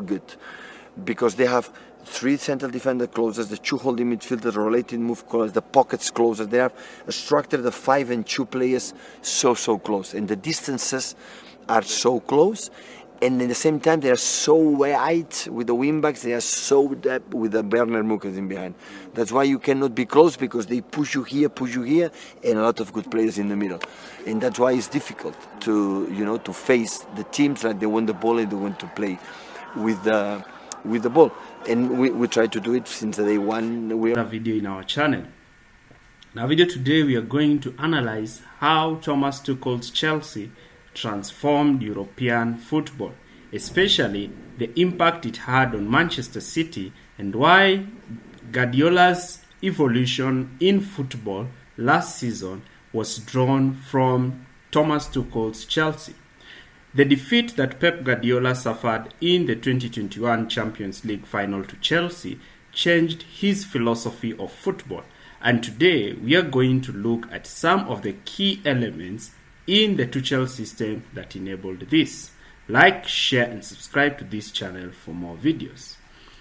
good, because they have three central defender closers, the two holding midfielders, rotating move closers, the pockets closers. They have a structure of 5 and 2 players so close, and the distances are so close, and at the same time they are so wide with the wing backs. They are so deep with the Werner Muckers in behind. That's why you cannot be close, because they push you here, and a lot of good players in the middle, and that's why it's difficult to to face the teams like they want the ball and they want to play with the ball. And we try to do it since day one. We have a video in our channel. In our video today, we are going to analyze how Thomas Tuchel's Chelsea transformed European football, especially the impact it had on Manchester City, and why Guardiola's evolution in football last season was drawn from Thomas Tuchel's Chelsea. The defeat that Pep Guardiola suffered in the 2021 Champions League final to Chelsea changed his philosophy of football, and today we are going to look at some of the key elements in the Tuchel system that enabled this. Like, share and subscribe to this channel for more videos.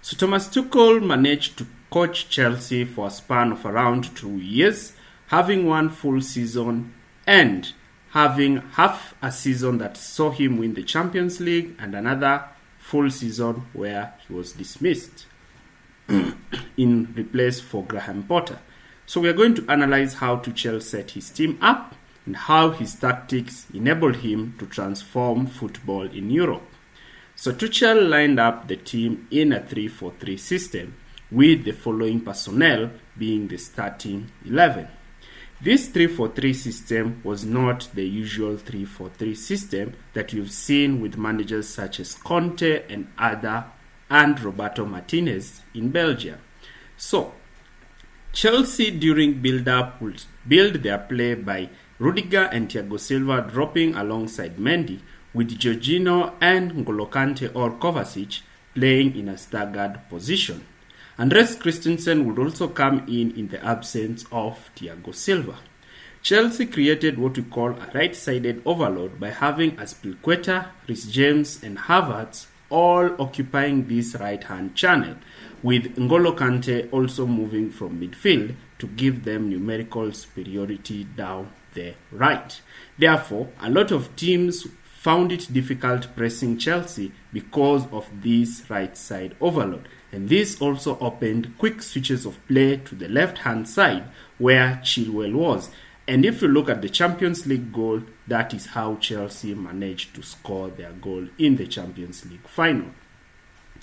So Thomas Tuchel managed to coach Chelsea for a span of around 2 years, having one full season and having half a season that saw him win the Champions League and another full season where he was dismissed in replace for Graham Potter. So we are going to analyze how Tuchel set his team up and how his tactics enabled him to transform football in Europe. So Tuchel lined up the team in a 3-4-3 system, with the following personnel being the starting 11. This 3-4-3 system was not the usual 3-4-3 system that you've seen with managers such as Conte and Roberto Martinez in Belgium. So, Chelsea during build-up would build their play by Rudiger and Thiago Silva dropping alongside Mendy, with Jorginho and N'Golo Kante or Kovacic playing in a staggered position. And Reece Christensen would also come in the absence of Thiago Silva. Chelsea created what we call a right-sided overload by having Azpilicueta, Reece James and Havertz all occupying this right-hand channel, with N'Golo Kante also moving from midfield to give them numerical superiority down the right. Therefore, a lot of teams found it difficult pressing Chelsea because of this right side overload. And this also opened quick switches of play to the left-hand side where Chilwell was. And if you look at the Champions League goal, that is how Chelsea managed to score their goal in the Champions League final.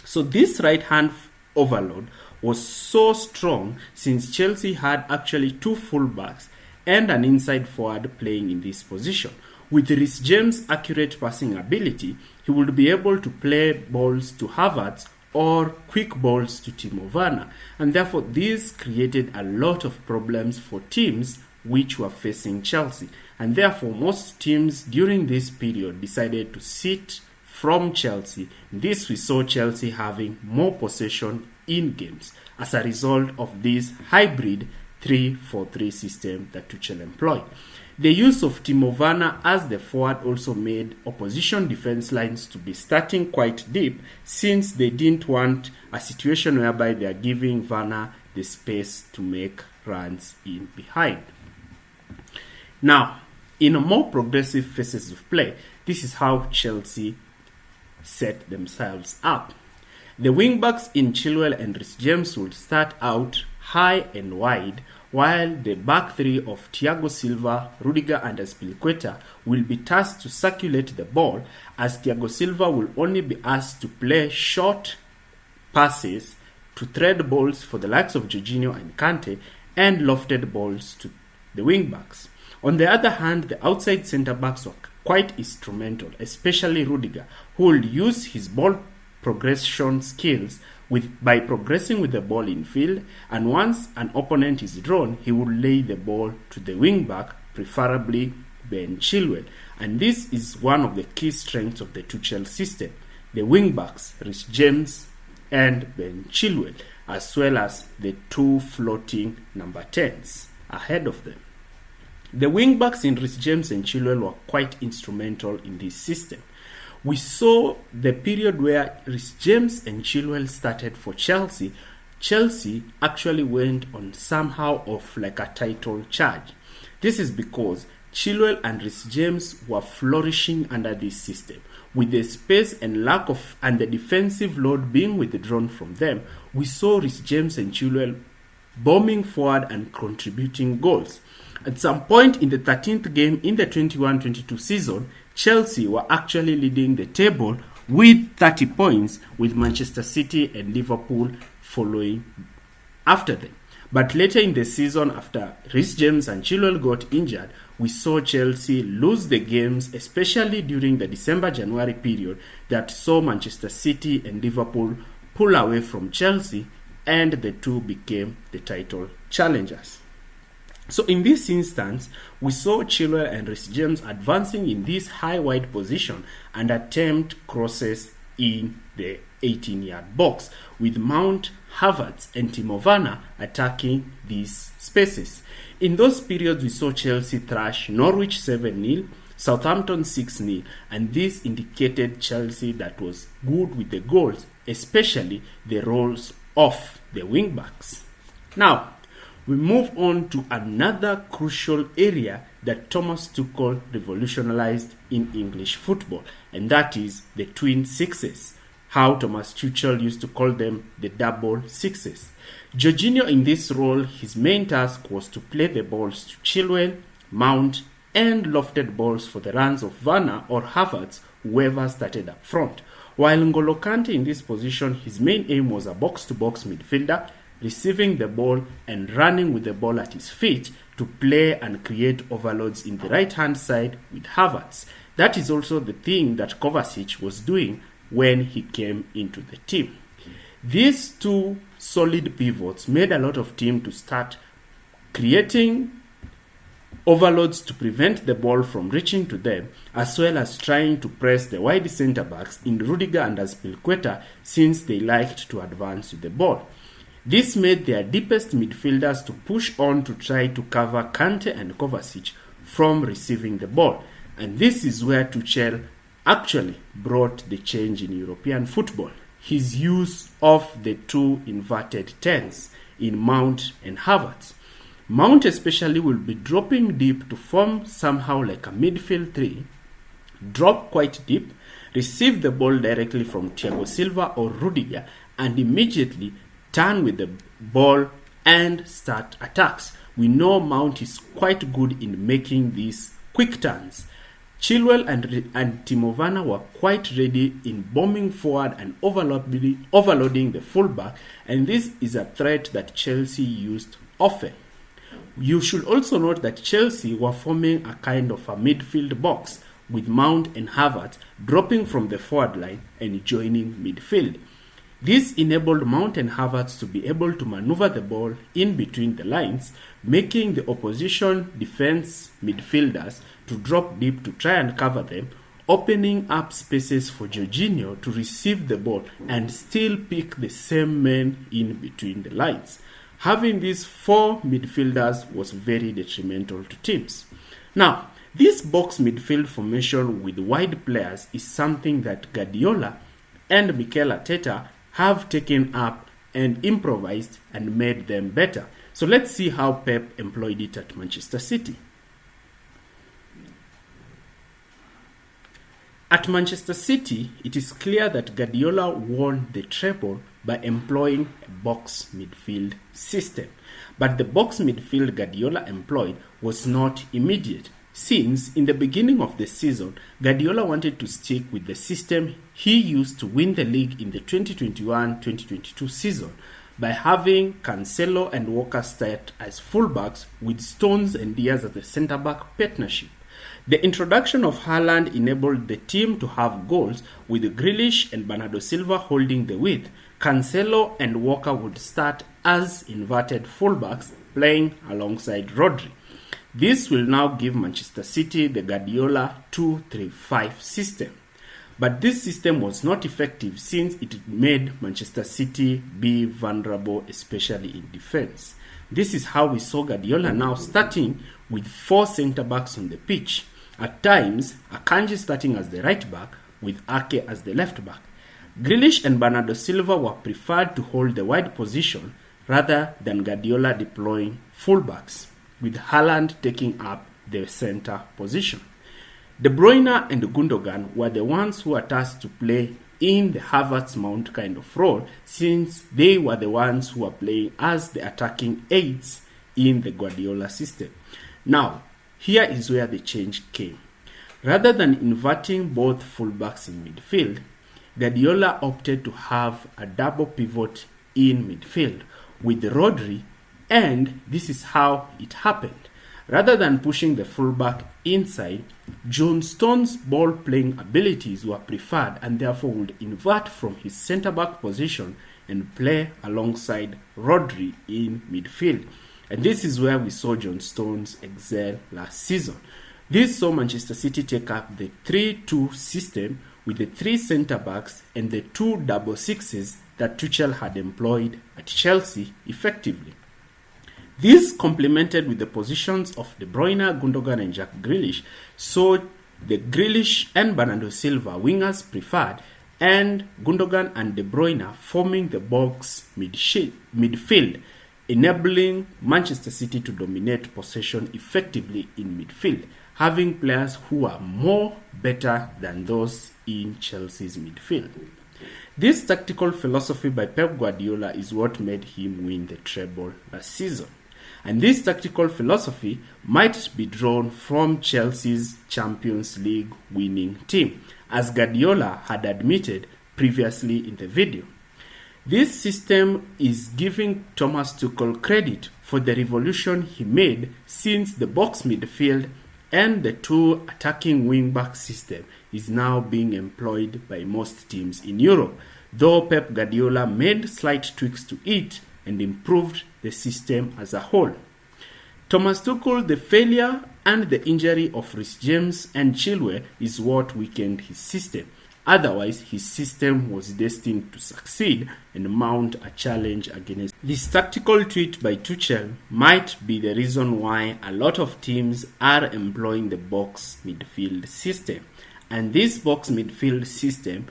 So this right-hand overload was so strong since Chelsea had actually two fullbacks and an inside forward playing in this position. With Reece James' accurate passing ability, he would be able to play balls to Havertz or quick balls to Timo Werner, and therefore this created a lot of problems for teams which were facing Chelsea, and therefore most teams during this period decided to sit from Chelsea. This we saw Chelsea having more possession in games as a result of this hybrid 3-4-3 system that Tuchel employed. The use of Timo Werner as the forward also made opposition defense lines to be starting quite deep, since they didn't want a situation whereby they are giving Werner the space to make runs in behind. Now, in a more progressive phases of play, this is how Chelsea set themselves up. The wingbacks in Chilwell and Reece James would start out high and wide, while the back three of Thiago Silva, Rudiger and Azpilicueta will be tasked to circulate the ball, as Thiago Silva will only be asked to play short passes to thread balls for the likes of Jorginho and Kante, and lofted balls to the wingbacks. On the other hand, the outside centre-backs were quite instrumental, especially Rudiger, who will use his ball progression skills by progressing with the ball in field, and once an opponent is drawn, he will lay the ball to the wing-back, preferably Ben Chilwell. And this is one of the key strengths of the Tuchel system. The wing-backs, Reece James and Ben Chilwell, as well as the two floating number 10s ahead of them. The wing-backs in Reece James and Chilwell were quite instrumental in this system. We saw the period where Reece James and Chilwell started for Chelsea. Chelsea actually went on somehow of like a title charge. This is because Chilwell and Reece James were flourishing under this system. With the space and and the defensive load being withdrawn from them, we saw Reece James and Chilwell bombing forward and contributing goals. At some point in the 13th game in the 21-22 season, Chelsea were actually leading the table with 30 points, with Manchester City and Liverpool following after them. But later in the season, after Reece James and Chilwell got injured, we saw Chelsea lose the games, especially during the December-January period that saw Manchester City and Liverpool pull away from Chelsea, and the two became the title challengers. So in this instance, we saw Chilwell and Reece James advancing in this high wide position and attempt crosses in the 18-yard box, with Mount, Havertz and Timo Werner attacking these spaces. In those periods, we saw Chelsea thrash Norwich 7-0, Southampton 6-0, and this indicated Chelsea that was good with the goals, especially the roles of the wing-backs. Now, we move on to another crucial area that Thomas Tuchel revolutionized in English football, and that is the twin sixes. How Thomas Tuchel used to call them the double sixes. Jorginho, in this role, his main task was to play the balls to Chilwell, Mount, and lofted balls for the runs of Werner or Havertz, whoever started up front. While N'Golo Kante in this position, his main aim was a box-to-box midfielder, receiving the ball and running with the ball at his feet to play and create overloads in the right-hand side with Havertz. That is also the thing that Kovacic was doing when he came into the team. These two solid pivots made a lot of teams to start creating overloads to prevent the ball from reaching to them, as well as trying to press the wide centre-backs in Rudiger and Azpilicueta, since they liked to advance with the ball. This made their deepest midfielders to push on to try to cover Kante and Kovacic from receiving the ball. And this is where Tuchel actually brought the change in European football. His use of the two inverted tens in Mount and Havertz. Mount especially will be dropping deep to form somehow like a midfield three, drop quite deep, receive the ball directly from Thiago Silva or Rudiger, and immediately turn with the ball and start attacks. We know Mount is quite good in making these quick turns. Chilwell and Timo Werner were quite ready in bombing forward and overloading the fullback, and this is a threat that Chelsea used often. You should also note that Chelsea were forming a kind of a midfield box, with Mount and Havertz dropping from the forward line and joining midfield. This enabled Mount and Havertz to be able to maneuver the ball in between the lines, making the opposition defense midfielders to drop deep to try and cover them, opening up spaces for Jorginho to receive the ball and still pick the same men in between the lines. Having these four midfielders was very detrimental to teams. Now, this box midfield formation with wide players is something that Guardiola and Mikel Arteta have taken up and improvised and made them better. So let's see how Pep employed it at Manchester City. At Manchester City, it is clear that Guardiola won the treble by employing a box midfield system. But the box midfield Guardiola employed was not immediate, since in the beginning of the season, Guardiola wanted to stick with the system he used to win the league in the 2021-2022 season by having Cancelo and Walker start as fullbacks with Stones and Diaz as the centre-back partnership. The introduction of Haaland enabled the team to have goals, with Grealish and Bernardo Silva holding the width. Cancelo and Walker would start as inverted fullbacks, playing alongside Rodri. This will now give Manchester City the Guardiola 2-3-5 system. But this system was not effective since it made Manchester City be vulnerable, especially in defense. This is how we saw Guardiola now starting with four centre-backs on the pitch. At times, Akanji starting as the right back, with Ake as the left back. Grealish and Bernardo Silva were preferred to hold the wide position rather than Guardiola deploying fullbacks, with Haaland taking up the center position. De Bruyne and Gundogan were the ones who were tasked to play in the Havertz-Mount kind of role, since they were the ones who were playing as the attacking aids in the Guardiola system. Now, here is where the change came. Rather than inverting both fullbacks in midfield, Guardiola opted to have a double pivot in midfield with Rodri, and this is how it happened. Rather than pushing the fullback inside, John Stones' ball-playing abilities were preferred and therefore would invert from his centre-back position and play alongside Rodri in midfield. And this is where we saw John Stones excel last season. This saw Manchester City take up the 3-2 system with the 3 centre-backs and the 2 double sixes that Tuchel had employed at Chelsea effectively. This, complemented with the positions of De Bruyne, Gundogan and Jack Grealish, saw the Grealish and Bernardo Silva wingers preferred, and Gundogan and De Bruyne forming the box midfield, enabling Manchester City to dominate possession effectively in midfield, having players who are more better than those in Chelsea's midfield. This tactical philosophy by Pep Guardiola is what made him win the treble last season. And this tactical philosophy might be drawn from Chelsea's Champions League winning team, as Guardiola had admitted previously in the video. This system is giving Thomas Tuchel credit for the revolution he made, since the box midfield and the 2 attacking wing-back system is now being employed by most teams in Europe, though Pep Guardiola made slight tweaks to it and improved the system as a whole. Thomas Tuchel, the failure and the injury of Reece James and Chilwell is what weakened his system. Otherwise, his system was destined to succeed and mount a challenge against. This tactical tweak by Tuchel might be the reason why a lot of teams are employing the box midfield system. And this box midfield system,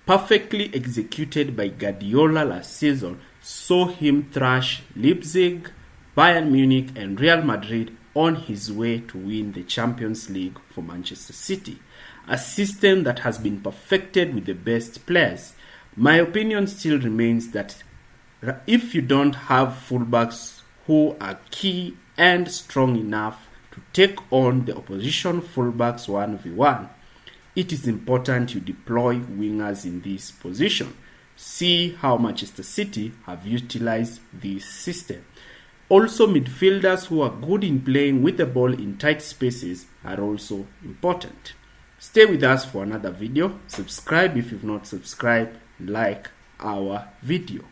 perfectly executed by Guardiola last season, saw him thrash Leipzig, Bayern Munich and Real Madrid on his way to win the Champions League for Manchester City. A system that has been perfected with the best players. My opinion still remains that if you don't have fullbacks who are key and strong enough to take on the opposition fullbacks 1v1, it is important you deploy wingers in this position. See how Manchester City have utilized this system. Also, midfielders who are good in playing with the ball in tight spaces are also important. Stay with us for another video. Subscribe if you've not subscribed. Like our video.